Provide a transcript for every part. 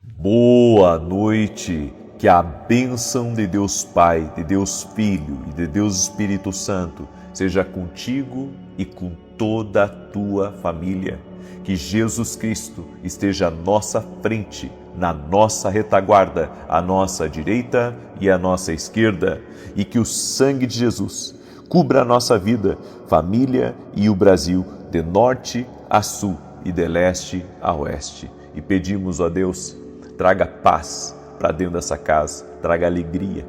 Boa noite, que a bênção de Deus Pai, de Deus Filho e de Deus Espírito Santo seja contigo e com toda a tua família. Que Jesus Cristo esteja à nossa frente, na nossa retaguarda, à nossa direita e à nossa esquerda, e que o sangue de Jesus cubra a nossa vida, família e o Brasil, de norte a sul e de leste a oeste. E pedimos a Deus, traga paz para dentro dessa casa, traga alegria,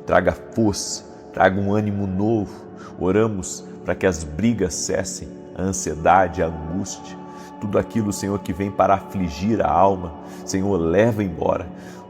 traga força, traga um ânimo novo. Oramos para que as brigas cessem, a ansiedade, a angústia, tudo aquilo, Senhor, que vem para afligir a alma, Senhor, leva embora.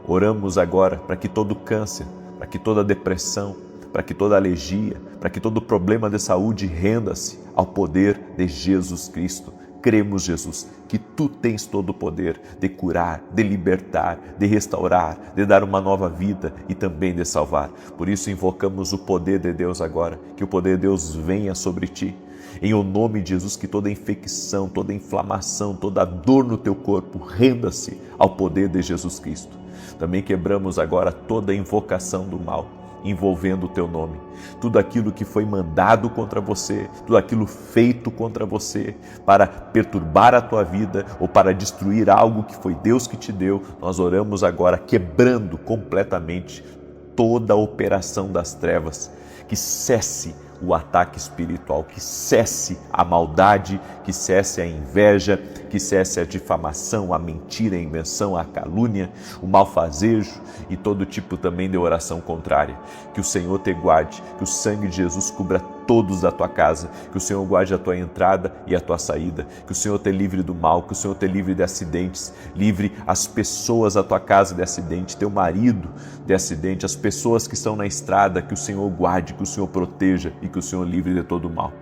Oramos agora para que todo câncer, para que toda depressão, para que toda alergia, para que todo problema de saúde renda-se ao poder de Jesus Cristo. Cremos, Jesus, que Tu tens todo o poder de curar, de libertar, de restaurar, de dar uma nova vida e também de salvar. Por isso invocamos o poder de Deus agora, que o poder de Deus venha sobre Ti. Em o nome de Jesus, que toda infecção, toda inflamação, toda dor no Teu corpo renda-se ao poder de Jesus Cristo. Também quebramos agora toda invocação do mal envolvendo o Teu nome. Tudo aquilo que foi mandado contra você, tudo aquilo feito contra você para perturbar a tua vida ou para destruir algo que foi Deus que te deu, nós oramos agora quebrando completamente toda a operação das trevas, que cesse o ataque espiritual, que cesse a maldade, que cesse a inveja, que cesse a difamação, a mentira, a invenção, a calúnia, o malfazejo e todo tipo também de oração contrária. Que o Senhor te guarde, que o sangue de Jesus cubra todos da tua casa, que o Senhor guarde a tua entrada e a tua saída, que o Senhor te livre do mal, que o Senhor te livre de acidentes, livre as pessoas da tua casa de acidente, teu marido de acidente, as pessoas que estão na estrada, que o Senhor guarde, que o Senhor proteja e que o Senhor livre de todo o mal.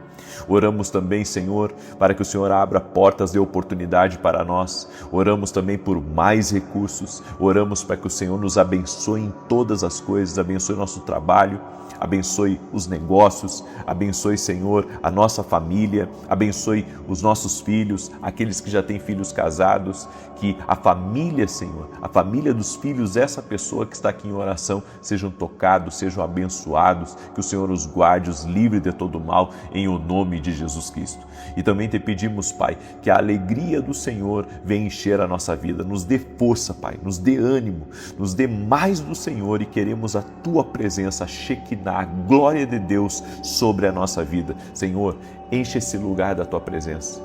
Oramos também, Senhor, para que o Senhor abra portas de oportunidade para nós. Oramos também por mais recursos. Oramos para que o Senhor nos abençoe em todas as coisas, abençoe nosso trabalho, abençoe os negócios, abençoe, Senhor, a nossa família, abençoe os nossos filhos, aqueles que já têm filhos casados, que a família, Senhor, a família dos filhos dessa pessoa que está aqui em oração, sejam tocados, sejam abençoados, que o Senhor os guarde, os livre de todo mal, em o nome de Jesus Cristo. E também te pedimos, Pai, que a alegria do Senhor venha encher a nossa vida, nos dê força, Pai, nos dê ânimo, nos dê mais do Senhor, e queremos a Tua presença, Shekinah, a glória de Deus sobre a nossa vida. Senhor, enche esse lugar da Tua presença,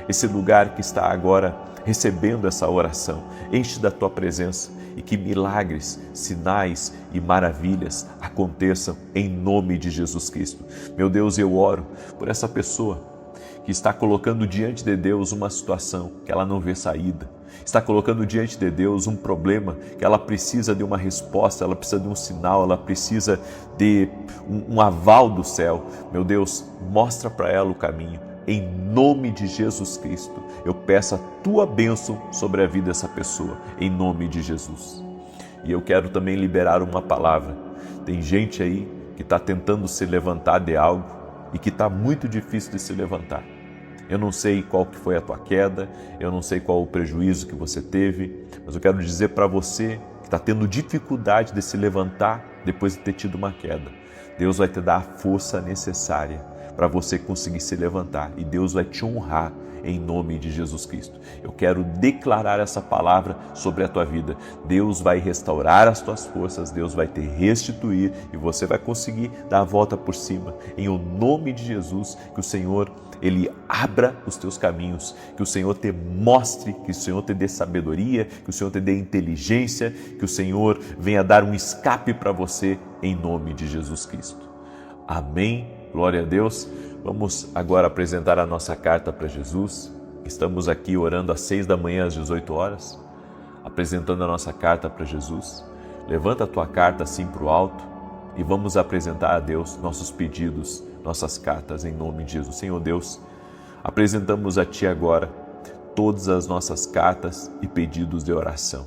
esse lugar que está agora recebendo essa oração, enche da Tua presença e que milagres, sinais e maravilhas aconteçam em nome de Jesus Cristo. Meu Deus, eu oro por essa pessoa que está colocando diante de Deus uma situação que ela não vê saída, está colocando diante de Deus um problema que ela precisa de uma resposta, ela precisa de um sinal, ela precisa de um aval do céu. Meu Deus, mostra para ela o caminho. Em nome de Jesus Cristo, eu peço a Tua bênção sobre a vida dessa pessoa, em nome de Jesus. E eu quero também liberar uma palavra. Tem gente aí que está tentando se levantar de algo e que está muito difícil de se levantar. Eu não sei qual que foi a tua queda, eu não sei qual o prejuízo que você teve, mas eu quero dizer para você que está tendo dificuldade de se levantar depois de ter tido uma queda. Deus vai te dar a força necessária para você conseguir se levantar e Deus vai te honrar em nome de Jesus Cristo. Eu quero declarar essa palavra sobre a tua vida. Deus vai restaurar as tuas forças, Deus vai te restituir e você vai conseguir dar a volta por cima. Em o nome de Jesus, que o Senhor, Ele abra os teus caminhos, que o Senhor te mostre, que o Senhor te dê sabedoria, que o Senhor te dê inteligência, que o Senhor venha dar um escape para você em nome de Jesus Cristo. Amém. Glória a Deus. Vamos agora apresentar a nossa carta para Jesus. Estamos aqui orando às 6 da manhã, às 18 horas, apresentando a nossa carta para Jesus. Levanta a tua carta assim para o alto e vamos apresentar a Deus nossos pedidos, nossas cartas em nome de Jesus. Senhor Deus, apresentamos a Ti agora todas as nossas cartas e pedidos de oração.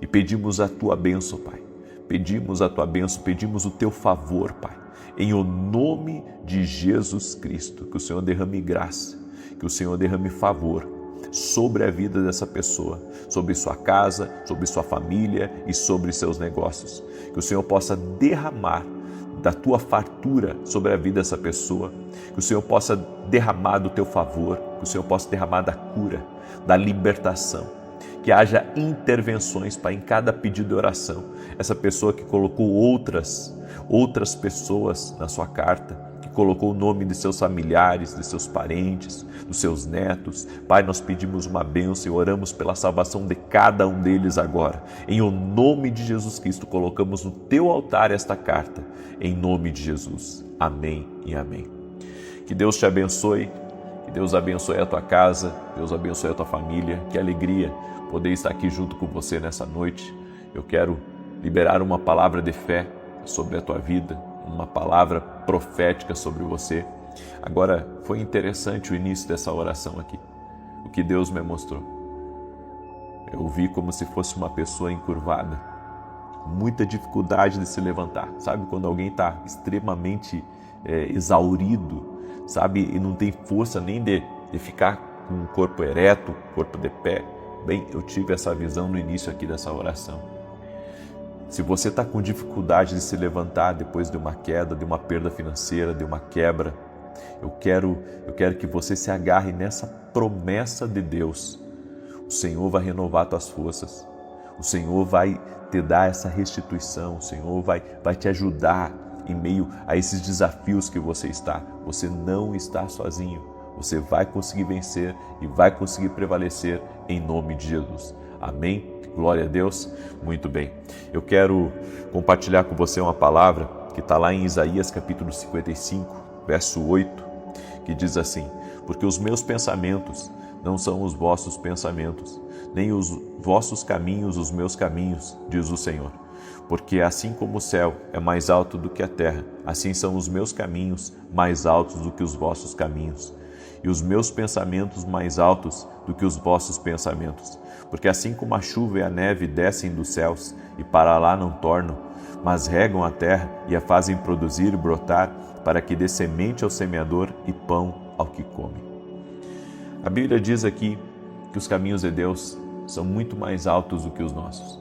E pedimos a Tua bênção, Pai. Pedimos a Tua bênção, pedimos o Teu favor, Pai. Em o nome de Jesus Cristo, que o Senhor derrame graça, que o Senhor derrame favor. sobre a vida dessa pessoa, sobre sua casa, sobre sua família e sobre seus negócios. Que o Senhor possa derramar da tua fartura sobre a vida dessa pessoa, que o Senhor possa derramar do teu favor, que o Senhor possa derramar da cura, da libertação, que haja intervenções, Pai, em cada pedido de oração. Essa pessoa que colocou outras pessoas na sua carta, que colocou o nome de seus familiares, de seus parentes, dos seus netos. Pai, nós pedimos uma bênção e oramos pela salvação de cada um deles agora. Em o nome de Jesus Cristo, colocamos no teu altar esta carta, em nome de Jesus. Amém e amém. Que Deus te abençoe, que Deus abençoe a tua casa, Deus abençoe a tua família. Que alegria poder estar aqui junto com você nessa noite. Eu quero liberar uma palavra de fé sobre a tua vida, uma palavra profética sobre você. Agora, foi interessante o início dessa oração aqui, o que Deus me mostrou. Eu vi como se fosse uma pessoa encurvada, muita dificuldade de se levantar. Sabe quando alguém está extremamente exaurido, sabe, e não tem força nem de ficar com o corpo ereto, corpo de pé? Bem, eu tive essa visão no início aqui dessa oração. Se você está com dificuldade de se levantar depois de uma queda, de uma perda financeira, de uma quebra, eu quero que você se agarre nessa promessa de Deus. O Senhor vai renovar tuas forças. O Senhor vai te dar essa restituição. O Senhor vai te ajudar em meio a esses desafios que você está. Você não está sozinho. Você vai conseguir vencer e vai conseguir prevalecer em nome de Jesus. Amém? Glória a Deus. Muito bem. Eu quero compartilhar com você uma palavra que está lá em Isaías capítulo 55, verso 8, que diz assim: porque os meus pensamentos não são os vossos pensamentos, nem os vossos caminhos os meus caminhos, diz o Senhor. Porque assim como o céu é mais alto do que a terra, assim são os meus caminhos mais altos do que os vossos caminhos, e os meus pensamentos mais altos do que os vossos pensamentos. Porque assim como a chuva e a neve descem dos céus e para lá não tornam, mas regam a terra e a fazem produzir e brotar, para que dê semente ao semeador e pão ao que come. A Bíblia diz aqui que os caminhos de Deus são muito mais altos do que os nossos.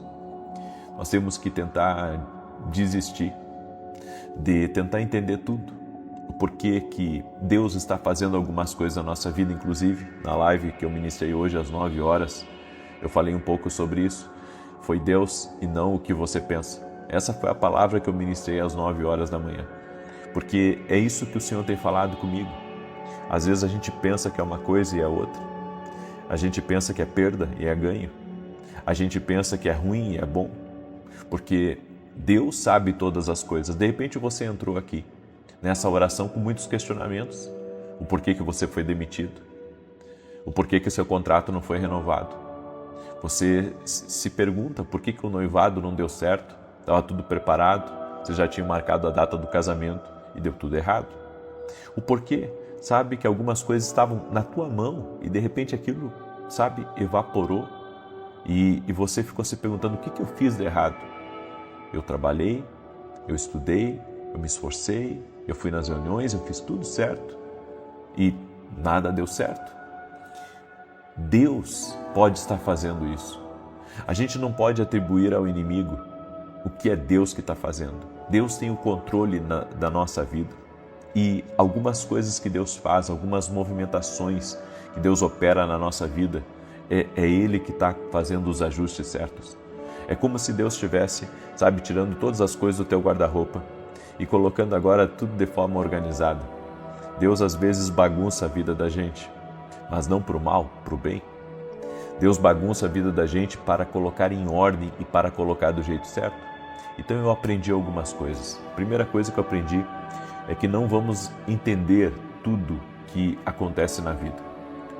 Nós temos que tentar desistir de tentar entender tudo. O porquê que Deus está fazendo algumas coisas na nossa vida, inclusive na live que eu ministrei hoje às 9 horas, eu falei um pouco sobre isso. Foi Deus e não o que você pensa. Essa foi a palavra que eu ministrei às 9 horas da manhã. Porque é isso que o Senhor tem falado comigo. Às vezes a gente pensa que é uma coisa e é outra. A gente pensa que é perda e é ganho. A gente pensa que é ruim e é bom. Porque Deus sabe todas as coisas. De repente você entrou aqui nessa oração com muitos questionamentos. O porquê que você foi demitido. O porquê que o seu contrato não foi renovado. Você se pergunta por que o noivado não deu certo. Estava tudo preparado. Você já tinha marcado a data do casamento e deu tudo errado. O porquê? Sabe que algumas coisas estavam na tua mão e de repente aquilo, sabe, evaporou. E você ficou se perguntando: o que eu fiz de errado? Eu trabalhei, eu estudei, eu me esforcei, eu fui nas reuniões, eu fiz tudo certo e nada deu certo. Deus pode estar fazendo isso. A gente não pode atribuir ao inimigo o que é Deus que está fazendo. Deus tem o controle da nossa vida e algumas coisas que Deus faz, algumas movimentações que Deus opera na nossa vida, é Ele que está fazendo os ajustes certos. É como se Deus estivesse, sabe, tirando todas as coisas do teu guarda-roupa e colocando agora tudo de forma organizada. Deus às vezes bagunça a vida da gente, mas não para o mal, para o bem. Deus bagunça a vida da gente para colocar em ordem e para colocar do jeito certo. Então eu aprendi algumas coisas. A primeira coisa que eu aprendi é que não vamos entender tudo que acontece na vida.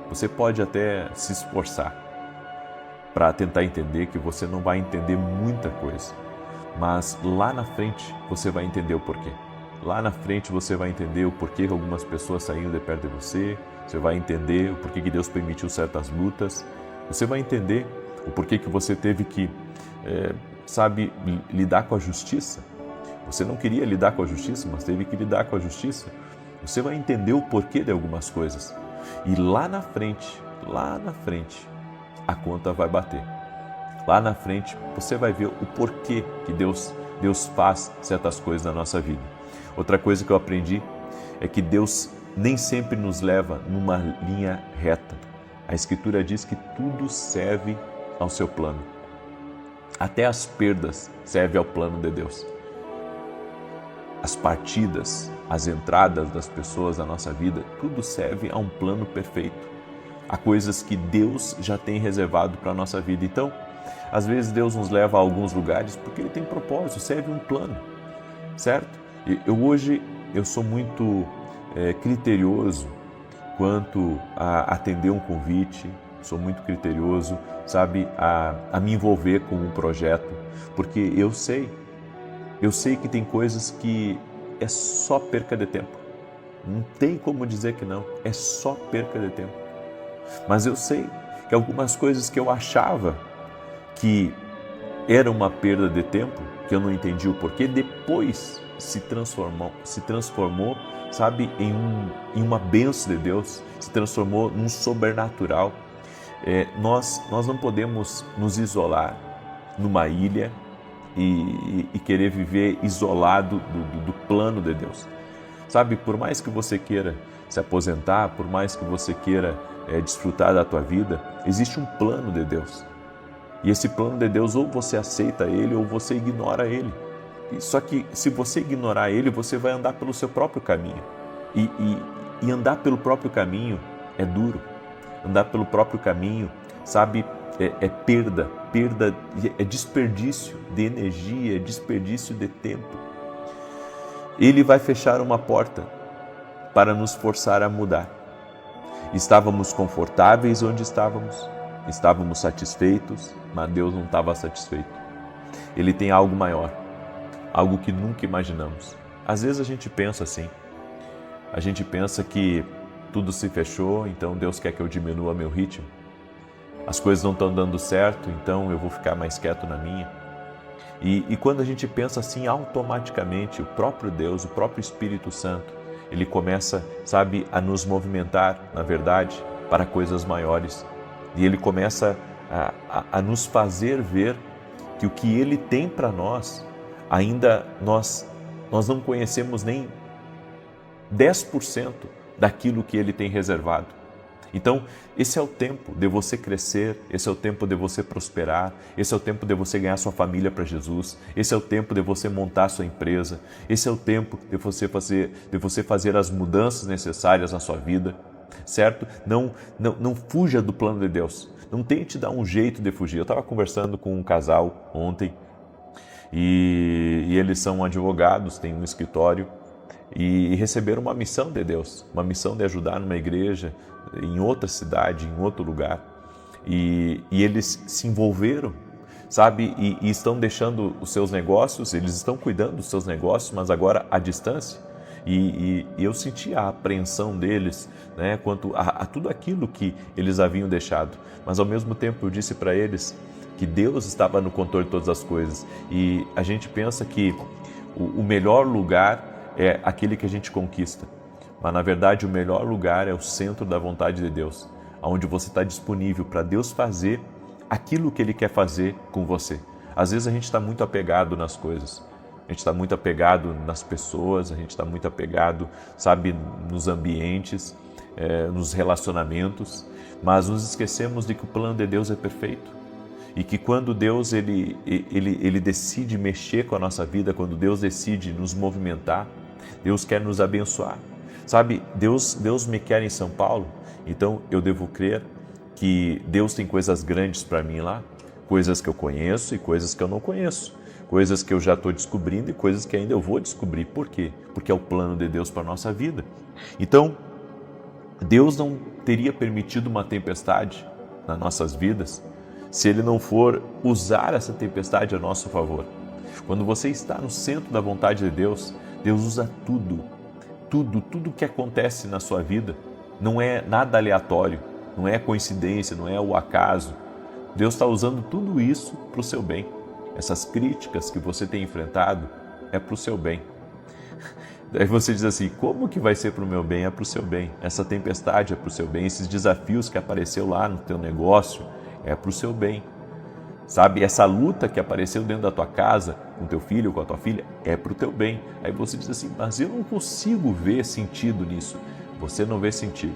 Você pode até se esforçar para tentar entender, que você não vai entender muita coisa, mas lá na frente você vai entender o porquê. Lá na frente você vai entender o porquê que algumas pessoas saíram de perto de você, você vai entender o porquê que Deus permitiu certas lutas, você vai entender o porquê que você teve que, lidar com a justiça. Você não queria lidar com a justiça, mas teve que lidar com a justiça. Você vai entender o porquê de algumas coisas. E lá na frente, lá na frente a conta vai bater. Lá na frente você vai ver o porquê que Deus faz certas coisas na nossa vida. Outra coisa que eu aprendi é que Deus nem sempre nos leva numa linha reta. A Escritura diz que tudo serve ao seu plano. Até as perdas servem ao plano de Deus. As partidas, as entradas das pessoas na nossa vida, tudo serve a um plano perfeito. Há coisas que Deus já tem reservado para a nossa vida. Então, às vezes Deus nos leva a alguns lugares porque Ele tem propósito, serve um plano, certo? Hoje eu sou muito criterioso quanto a atender um convite, sou muito criterioso, sabe, a me envolver com um projeto, porque eu sei que tem coisas que é só perca de tempo. Não tem como dizer que não, é só perca de tempo. Mas eu sei que algumas coisas que eu achava que era uma perda de tempo, que eu não entendi o porquê, depois se transformou, sabe, em uma bênção de Deus, se transformou num sobrenatural. Nós não podemos nos isolar numa ilha e querer viver isolado do plano de Deus. Sabe, por mais que você queira se aposentar, por mais que você queira desfrutar da tua vida, existe um plano de Deus. E esse plano de Deus, ou você aceita ele, ou você ignora ele. Só que se você ignorar ele, você vai andar pelo seu próprio caminho. E andar pelo próprio caminho é duro. Andar pelo próprio caminho, sabe, é perda, é desperdício de energia, é desperdício de tempo. Ele vai fechar uma porta para nos forçar a mudar. Estávamos confortáveis onde estávamos satisfeitos, mas Deus não estava satisfeito. Ele tem algo maior, algo que nunca imaginamos. Às vezes a gente pensa assim, a gente pensa que tudo se fechou, então Deus quer que eu diminua meu ritmo. As coisas não estão dando certo, então eu vou ficar mais quieto na minha. E quando a gente pensa assim, automaticamente o próprio Deus, o próprio Espírito Santo, ele começa, sabe, a nos movimentar, na verdade, para coisas maiores. E ele começa a nos fazer ver que o que ele tem para nós, ainda nós não conhecemos nem 10% daquilo que ele tem reservado. Então, esse é o tempo de você crescer, esse é o tempo de você prosperar, esse é o tempo de você ganhar sua família para Jesus, esse é o tempo de você montar sua empresa, esse é o tempo de você fazer as mudanças necessárias na sua vida, certo? Não fuja do plano de Deus, não tente dar um jeito de fugir. Eu estava conversando com um casal ontem e eles são advogados, têm um escritório, e receberam uma missão de Deus, uma missão de ajudar numa igreja, em outra cidade, em outro lugar. E eles se envolveram, sabe, e estão deixando os seus negócios, eles estão cuidando dos seus negócios, mas agora à distância. E eu senti a apreensão deles, né, quanto a tudo aquilo que eles haviam deixado. Mas ao mesmo tempo eu disse para eles que Deus estava no controle de todas as coisas. E a gente pensa que o melhor lugar é aquele que a gente conquista, mas na verdade o melhor lugar é o centro da vontade de Deus, onde você está disponível para Deus fazer aquilo que Ele quer fazer com você. Às vezes a gente está muito apegado nas coisas, a gente está muito apegado nas pessoas, a gente está muito apegado, sabe, nos ambientes, nos relacionamentos, mas nos esquecemos de que o plano de Deus é perfeito. E que quando Deus ele decide mexer com a nossa vida, quando Deus decide nos movimentar, Deus quer nos abençoar. Sabe, Deus me quer em São Paulo, então eu devo crer que Deus tem coisas grandes para mim lá, coisas que eu conheço e coisas que eu não conheço, coisas que eu já estou descobrindo e coisas que ainda eu vou descobrir. Por quê? Porque é o plano de Deus para a nossa vida. Então, Deus não teria permitido uma tempestade nas nossas vidas se Ele não for usar essa tempestade a nosso favor. Quando você está no centro da vontade de Deus, Deus usa tudo que acontece na sua vida. Não é nada aleatório, não é coincidência, não é o acaso. Deus está usando tudo isso para o seu bem. Essas críticas que você tem enfrentado é para o seu bem. Aí você diz assim, como que vai ser para o meu bem? É para o seu bem. Essa tempestade é para o seu bem. Esses desafios que apareceu lá no teu negócio é para o seu bem. Sabe, essa luta que apareceu dentro da tua casa, com teu filho ou com a tua filha, é para o teu bem. Aí você diz assim, mas eu não consigo ver sentido nisso. Você não vê sentido.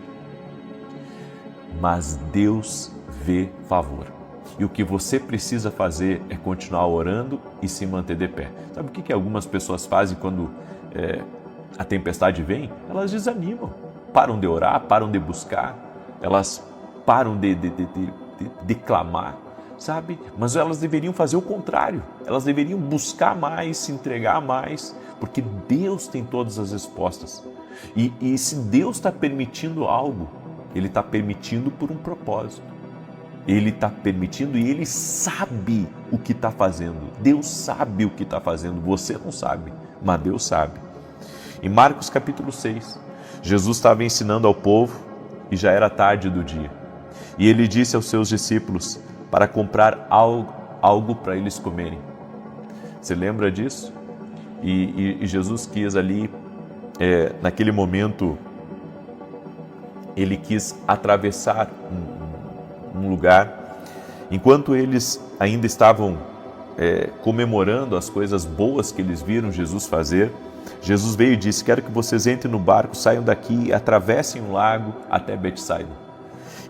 Mas Deus vê favor. E o que você precisa fazer é continuar orando e se manter de pé. Sabe o que algumas pessoas fazem quando a tempestade vem? Elas desanimam, param de orar, param de buscar, elas param de clamar, sabe? Mas elas deveriam fazer o contrário, elas deveriam buscar mais, se entregar mais, porque Deus tem todas as respostas. E se Deus está permitindo algo, Ele está permitindo por um propósito. Ele está permitindo e Ele sabe o que está fazendo. Deus sabe o que está fazendo, você não sabe, mas Deus sabe. Em Marcos capítulo 6, Jesus estava ensinando ao povo e já era tarde do dia. E Ele disse aos seus discípulos para comprar algo para eles comerem. Você lembra disso? E Jesus quis ali, naquele momento, Ele quis atravessar um lugar, enquanto eles ainda estavam comemorando as coisas boas que eles viram Jesus fazer, Jesus veio e disse, quero que vocês entrem no barco, saiam daqui e atravessem um lago até Betsaida.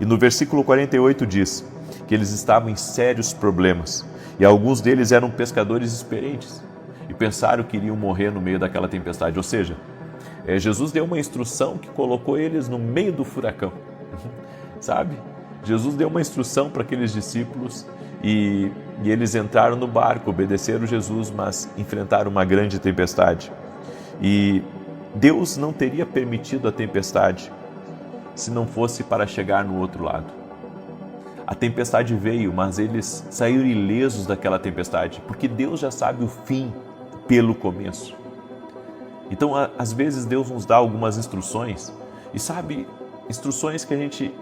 E no versículo 48 diz que eles estavam em sérios problemas e alguns deles eram pescadores experientes e pensaram que iriam morrer no meio daquela tempestade, ou seja, Jesus deu uma instrução que colocou eles no meio do furacão, sabe? Jesus deu uma instrução para aqueles discípulos e eles entraram no barco, obedeceram Jesus, mas enfrentaram uma grande tempestade. E Deus não teria permitido a tempestade se não fosse para chegar no outro lado. A tempestade veio, mas eles saíram ilesos daquela tempestade, porque Deus já sabe o fim pelo começo. Então, às vezes, Deus nos dá algumas instruções, e sabe, instruções que a gente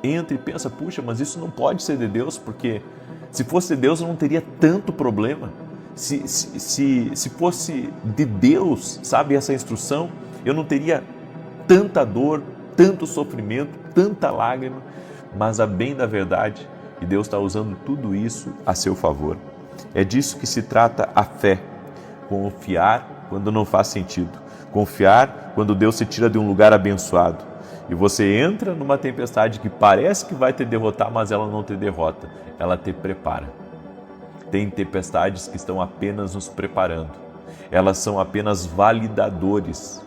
entra e pensa, puxa, mas isso não pode ser de Deus, porque se fosse de Deus eu não teria tanto problema. Se fosse de Deus, sabe, essa instrução, eu não teria tanta dor, tanto sofrimento, tanta lágrima, mas a bem da verdade, e Deus está usando tudo isso a seu favor. É disso que se trata a fé, confiar quando não faz sentido, confiar quando Deus se tira de um lugar abençoado. E você entra numa tempestade que parece que vai te derrotar, mas ela não te derrota, ela te prepara. Tem tempestades que estão apenas nos preparando. Elas são apenas validadores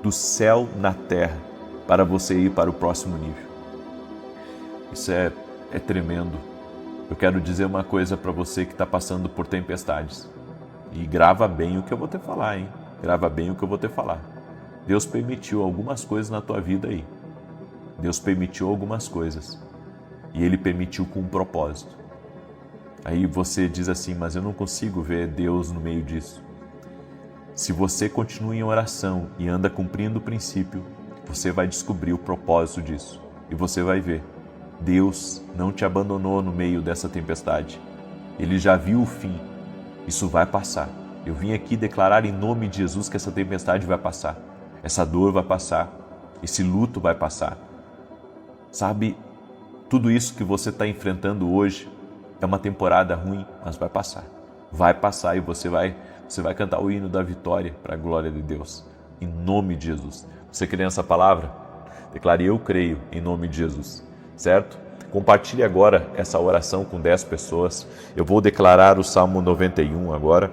do céu na terra para você ir para o próximo nível. Isso é tremendo. Eu quero dizer uma coisa para você que está passando por tempestades. E grava bem o que eu vou te falar, hein? Grava bem o que eu vou te falar. Deus permitiu algumas coisas na tua vida aí. Deus permitiu algumas coisas e Ele permitiu com um propósito. Aí você diz assim, mas eu não consigo ver Deus no meio disso. Se você continua em oração e anda cumprindo o princípio, você vai descobrir o propósito disso e você vai ver. Deus não te abandonou no meio dessa tempestade. Ele já viu o fim. Isso vai passar. Eu vim aqui declarar em nome de Jesus que essa tempestade vai passar. Essa dor vai passar. Esse luto vai passar. Sabe, tudo isso que você está enfrentando hoje é uma temporada ruim, mas vai passar. Vai passar e você vai cantar o hino da vitória para a glória de Deus. Em nome de Jesus. Você crê nessa palavra? Declare, eu creio em nome de Jesus. Certo? Compartilhe agora essa oração com 10 pessoas. Eu vou declarar o Salmo 91 agora.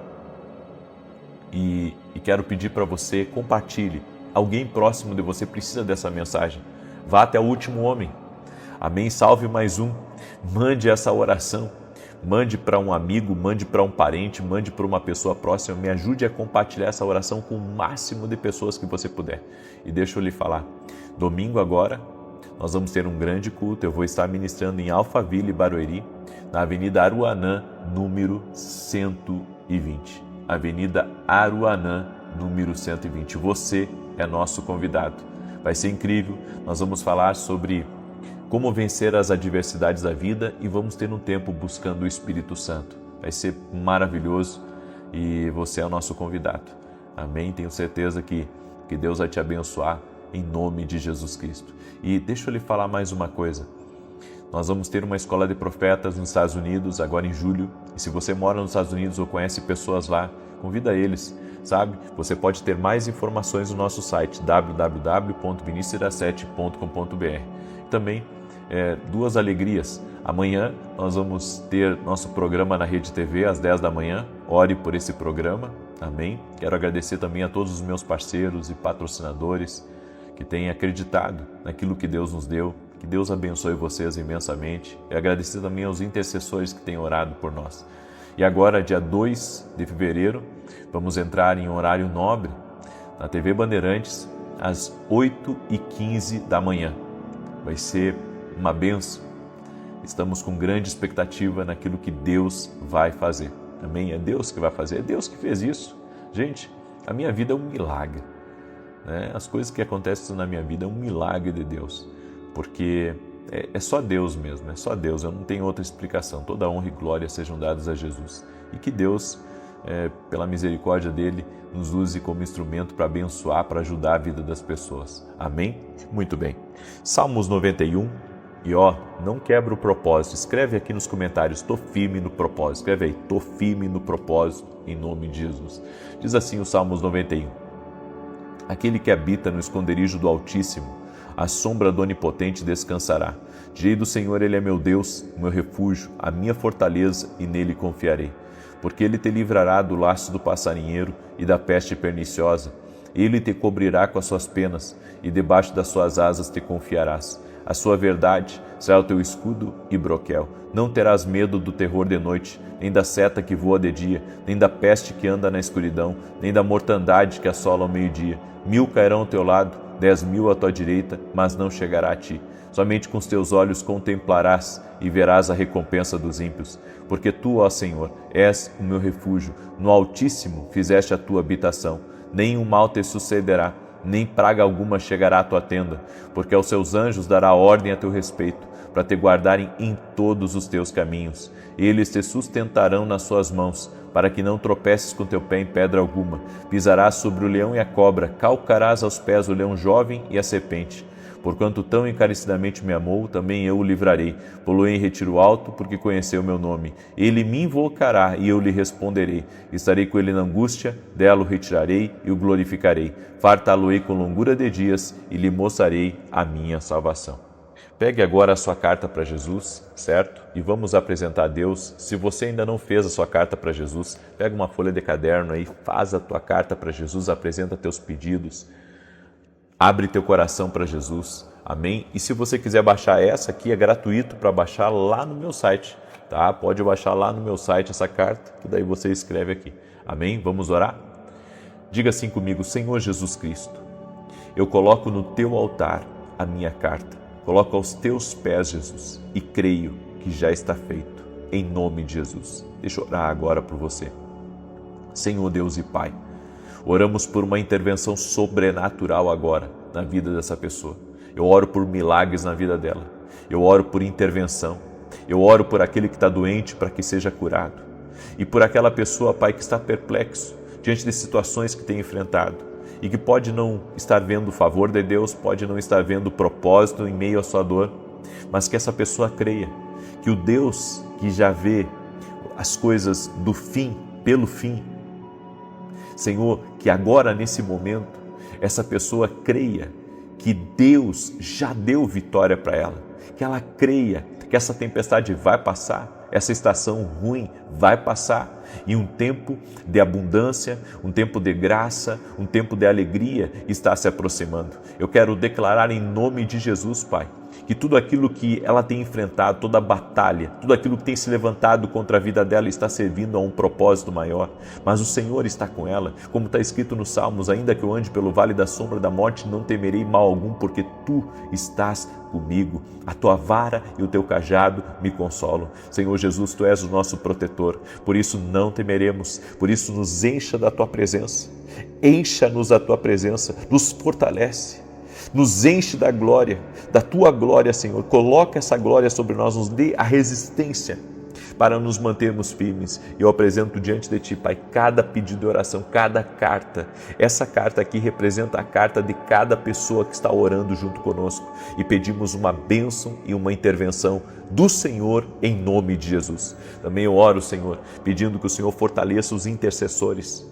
E quero pedir para você, compartilhe. Alguém próximo de você precisa dessa mensagem. Vá até o último homem. Amém? Salve mais um. Mande essa oração. Mande para um amigo, mande para um parente, mande para uma pessoa próxima. Me ajude a compartilhar essa oração com o máximo de pessoas que você puder. E deixa eu lhe falar. Domingo agora, nós vamos ter um grande culto. Eu vou estar ministrando em Alphaville, Barueri, na Avenida Aruanã, número 120. Avenida Aruanã, número 120. Você é nosso convidado. Vai ser incrível. Nós vamos falar sobre como vencer as adversidades da vida e vamos ter um tempo buscando o Espírito Santo. Vai ser maravilhoso e você é o nosso convidado. Amém? Tenho certeza que Deus vai te abençoar em nome de Jesus Cristo. E deixa eu lhe falar mais uma coisa. Nós vamos ter uma escola de profetas nos Estados Unidos agora em julho. E se você mora nos Estados Unidos ou conhece pessoas lá, convida eles, sabe? Você pode ter mais informações no nosso site www.vinicius17.com.br. Também duas alegrias. Amanhã nós vamos ter nosso programa na Rede TV às 10 da manhã. Ore por esse programa. Amém? Quero agradecer também a todos os meus parceiros e patrocinadores que têm acreditado naquilo que Deus nos deu. Que Deus abençoe vocês imensamente. E agradecer também aos intercessores que têm orado por nós. E agora, dia 2 de fevereiro, vamos entrar em horário nobre na TV Bandeirantes às 8h15 da manhã. Vai ser uma bênção. Estamos com grande expectativa naquilo que Deus vai fazer. Amém? É Deus que vai fazer, é Deus que fez isso. Gente, a minha vida é um milagre. Né? As coisas que acontecem na minha vida é um milagre de Deus. Porque é só Deus mesmo, é só Deus, eu não tenho outra explicação. Toda honra e glória sejam dadas a Jesus. E que Deus, pela misericórdia dEle, nos use como instrumento para abençoar, para ajudar a vida das pessoas. Amém? Muito bem. Salmos 91. E não quebra o propósito. Escreve aqui nos comentários, estou firme no propósito. Escreve aí, estou firme no propósito, em nome de Jesus. Diz assim o Salmos 91. Aquele que habita no esconderijo do Altíssimo, à sombra do Onipotente descansará. Direi do Senhor, Ele é meu Deus, o meu refúgio, a minha fortaleza, e nele confiarei. Porque Ele te livrará do laço do passarinheiro e da peste perniciosa. Ele te cobrirá com as suas penas, e debaixo das suas asas te confiarás. A sua verdade será o teu escudo e broquel. Não terás medo do terror de noite, nem da seta que voa de dia, nem da peste que anda na escuridão, nem da mortandade que assola ao meio-dia. 1000 cairão ao teu lado, 10.000 à tua direita, mas não chegará a ti. Somente com os teus olhos contemplarás e verás a recompensa dos ímpios. Porque tu, ó Senhor, és o meu refúgio. No Altíssimo fizeste a tua habitação. Nenhum mal te sucederá, nem praga alguma chegará à tua tenda, porque aos seus anjos dará ordem a teu respeito, para te guardarem em todos os teus caminhos. Eles te sustentarão nas suas mãos, para que não tropeces com teu pé em pedra alguma. Pisarás sobre o leão e a cobra, calcarás aos pés o leão jovem e a serpente. Porquanto tão encarecidamente me amou, também eu o livrarei. Pô-lo em retiro alto, porque conheceu o meu nome. Ele me invocará e eu lhe responderei. Estarei com ele na angústia, dela o retirarei e o glorificarei. Fartá-lo-ei com longura de dias e lhe mostrarei a minha salvação. Pegue agora a sua carta para Jesus, certo? E vamos apresentar a Deus. Se você ainda não fez a sua carta para Jesus, pega uma folha de caderno aí, faz a tua carta para Jesus, apresenta teus pedidos. Abre teu coração para Jesus, amém? E se você quiser baixar essa aqui, é gratuito para baixar lá no meu site, tá? Pode baixar lá no meu site essa carta, que daí você escreve aqui, amém? Vamos orar? Diga assim comigo, Senhor Jesus Cristo, eu coloco no teu altar a minha carta, coloco aos teus pés, Jesus, e creio que já está feito, em nome de Jesus. Deixa eu orar agora por você. Senhor Deus e Pai, oramos por uma intervenção sobrenatural agora na vida dessa pessoa. Eu oro por milagres na vida dela. Eu oro por intervenção. Eu oro por aquele que está doente para que seja curado. E por aquela pessoa, Pai, que está perplexo diante de situações que tem enfrentado e que pode não estar vendo o favor de Deus, pode não estar vendo o propósito em meio à sua dor, mas que essa pessoa creia que o Deus que já vê as coisas do fim, pelo fim, Senhor, que agora, nesse momento, essa pessoa creia que Deus já deu vitória para ela, que ela creia que essa tempestade vai passar, essa estação ruim vai passar e um tempo de abundância, um tempo de graça, um tempo de alegria está se aproximando. Eu quero declarar em nome de Jesus, Pai, que tudo aquilo que ela tem enfrentado, toda a batalha, tudo aquilo que tem se levantado contra a vida dela está servindo a um propósito maior, mas o Senhor está com ela, como está escrito nos Salmos, ainda que eu ande pelo vale da sombra da morte, não temerei mal algum, porque Tu estás comigo, a Tua vara e o Teu cajado me consolam. Senhor Jesus, Tu és o nosso protetor, por isso não temeremos, por isso nos encha da Tua presença, encha-nos da Tua presença, nos fortalece, nos enche da glória, da Tua glória, Senhor. Coloca essa glória sobre nós, nos dê a resistência para nos mantermos firmes. Eu apresento diante de Ti, Pai, cada pedido de oração, cada carta. Essa carta aqui representa a carta de cada pessoa que está orando junto conosco e pedimos uma bênção e uma intervenção do Senhor em nome de Jesus. Também eu oro, Senhor, pedindo que o Senhor fortaleça os intercessores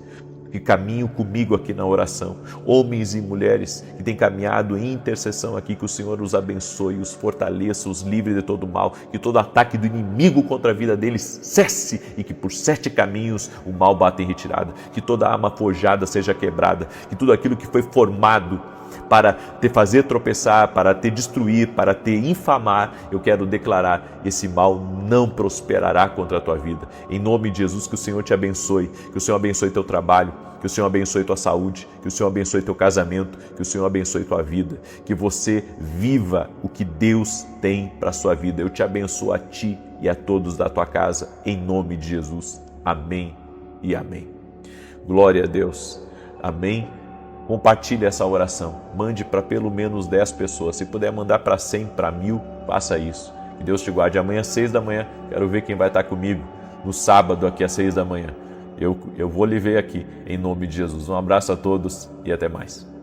que caminham comigo aqui na oração, homens e mulheres que têm caminhado em intercessão aqui, que o Senhor os abençoe, os fortaleça, os livre de todo mal, que todo ataque do inimigo contra a vida deles cesse e que por 7 caminhos o mal bata em retirada, que toda arma forjada seja quebrada, que tudo aquilo que foi formado para te fazer tropeçar, para te destruir, para te infamar, eu quero declarar, esse mal não prosperará contra a tua vida. Em nome de Jesus, que o Senhor te abençoe, que o Senhor abençoe teu trabalho, que o Senhor abençoe tua saúde, que o Senhor abençoe teu casamento, que o Senhor abençoe tua vida, que você viva o que Deus tem para a sua vida. Eu te abençoo a ti e a todos da tua casa, em nome de Jesus. Amém e amém. Glória a Deus. Amém. Compartilhe essa oração, mande para pelo menos 10 pessoas, se puder mandar para 100, para 1000, faça isso. Que Deus te guarde. Amanhã às 6 da manhã, quero ver quem vai estar comigo no sábado aqui às 6 da manhã. Eu vou lhe ver aqui, em nome de Jesus. Um abraço a todos e até mais.